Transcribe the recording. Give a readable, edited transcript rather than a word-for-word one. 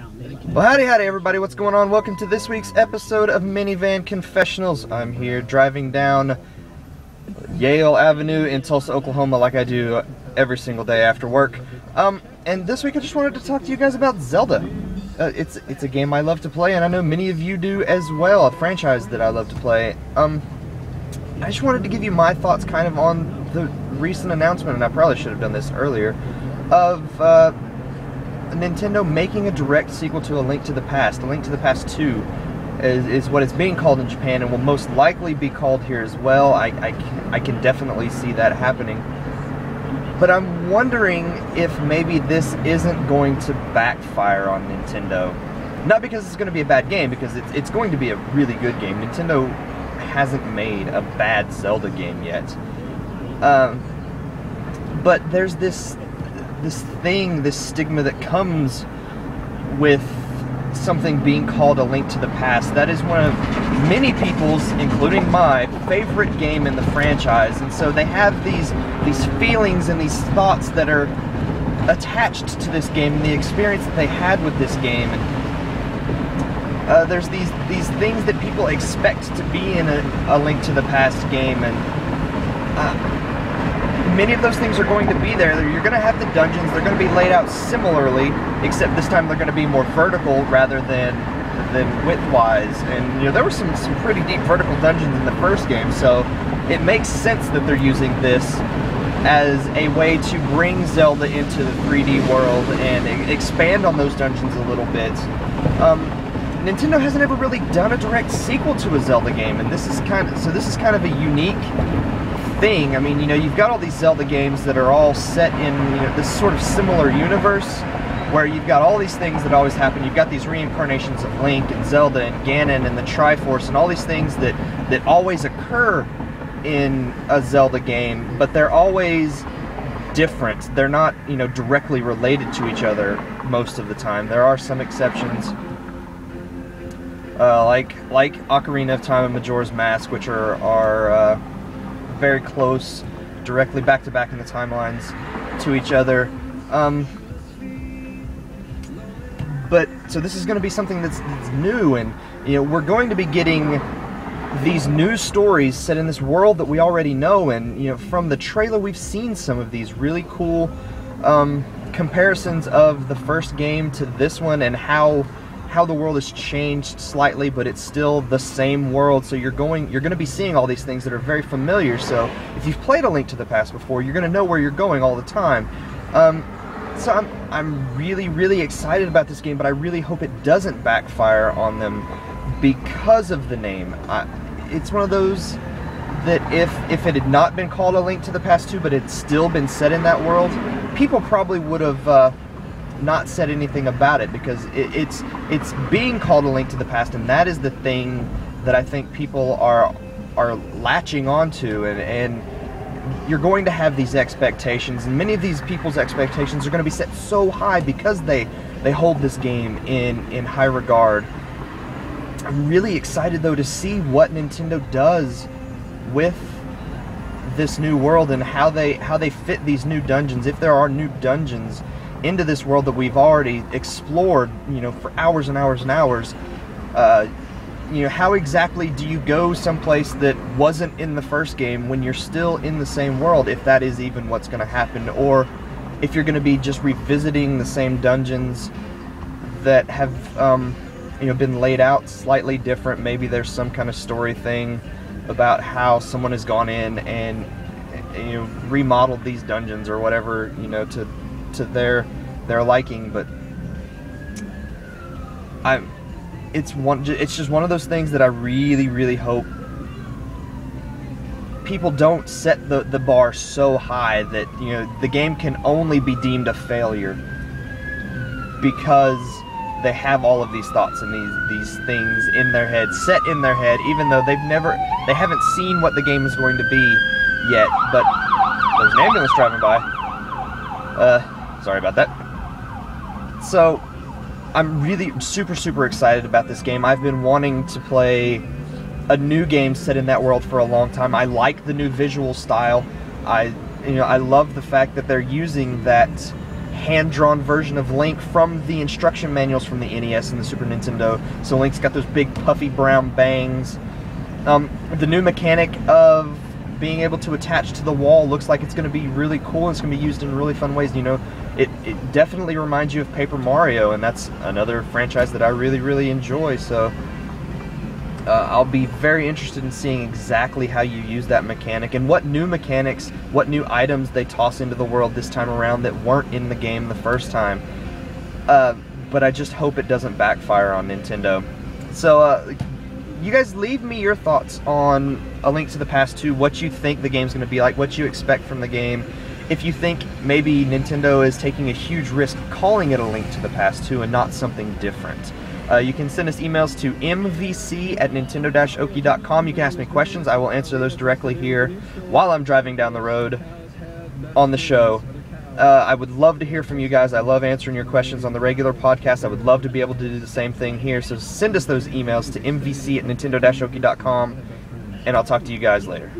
Well, howdy everybody, what's going on? Welcome to this week's episode of Minivan Confessionals. I'm here driving down Yale Avenue in Tulsa, Oklahoma like I do every single day after work. And this week I just wanted to talk to you guys about Zelda. It's a game I love to play, and I know many of you do as well, a franchise that I love to play. I just wanted to give you my thoughts kind of on the recent announcement, and I probably should have done this earlier, of Nintendo making a direct sequel to A Link to the Past. A Link to the Past 2 is what it's being called in Japan, and will most likely be called here as well. I can definitely see that happening. But I'm wondering if maybe this isn't going to backfire on Nintendo. Not because it's going to be a bad game, because it's going to be a really good game. Nintendo hasn't made a bad Zelda game yet. But there's this stigma that comes with something being called A Link to the Past. That is one of many people's, including my, favorite game in the franchise, and so they have these feelings and these thoughts that are attached to this game and the experience that they had with this game. And there's these things that people expect to be in a Link to the Past game, and many of those things are going to be there. You're going to have the dungeons. They're going to be laid out similarly, except this time they're going to be more vertical rather than widthwise. And there were some pretty deep vertical dungeons in the first game, so it makes sense that they're using this as a way to bring Zelda into the 3D world and expand on those dungeons a little bit. Nintendo hasn't ever really done a direct sequel to a Zelda game, and this is kind of a unique thing. I mean, you've got all these Zelda games that are all set in this sort of similar universe, where you've got all these things that always happen. You've got these reincarnations of Link and Zelda and Ganon and the Triforce and all these things that always occur in a Zelda game, but they're always different. They're not, directly related to each other most of the time. There are some exceptions, like Ocarina of Time and Majora's Mask, which are very close, directly back-to-back in the timelines to each other. But so this is going to be something that's new, and we're going to be getting these new stories set in this world that we already know. And from the trailer, we've seen some of these really cool comparisons of the first game to this one, and how the world has changed slightly, but it's still the same world. So you're going to be seeing all these things that are very familiar. So if you've played A Link to the Past before, you're going to know where you're going all the time. So I'm really, really excited about this game, but I really hope it doesn't backfire on them because of the name. It's one of those that if it had not been called A Link to the Past 2, but it had still been set in that world, people probably would have not said anything about it, because it's being called A Link to the Past, and that is the thing that I think people are latching onto, and you're going to have these expectations, and many of these people's expectations are going to be set so high because they hold this game in high regard. I'm really excited though to see what Nintendo does with this new world and how they fit these new dungeons, if there are new dungeons, into this world that we've already explored, for hours and hours and hours. How exactly do you go someplace that wasn't in the first game when you're still in the same world, if that is even what's going to happen, or if you're going to be just revisiting the same dungeons that have been laid out slightly different. Maybe there's some kind of story thing about how someone has gone in and remodeled these dungeons or whatever, to their liking. But it's just one of those things that I really, really hope people don't set the bar so high that the game can only be deemed a failure because they have all of these thoughts and these things in their head, set in their head, even though they haven't seen what the game is going to be yet. But there's an ambulance driving by. Sorry about that. So I'm really super excited about this game. I've been wanting to play a new game set in that world for a long time. I like the new visual style. I love the fact that they're using that hand-drawn version of Link from the instruction manuals from the NES and the Super Nintendo. So Link's got those big puffy brown bangs. The new mechanic of being able to attach to the wall looks like it's going to be really cool, and it's going to be used in really fun ways. You know, it definitely reminds you of Paper Mario, and that's another franchise that I really enjoy. So I'll be very interested in seeing exactly how you use that mechanic and what new mechanics, what new items they toss into the world this time around that weren't in the game the first time. But I just hope it doesn't backfire on Nintendo. So you guys leave me your thoughts on A Link to the Past 2, what you think the game's going to be like, what you expect from the game. If you think maybe Nintendo is taking a huge risk calling it A Link to the Past 2 and not something different. You can send us emails to mvc@nintendo-okie.com. You can ask me questions. I will answer those directly here while I'm driving down the road on the show. I would love to hear from you guys. I love answering your questions on the regular podcast. I would love to be able to do the same thing here. So send us those emails to mvc@nintendo-okie.com, and I'll talk to you guys later.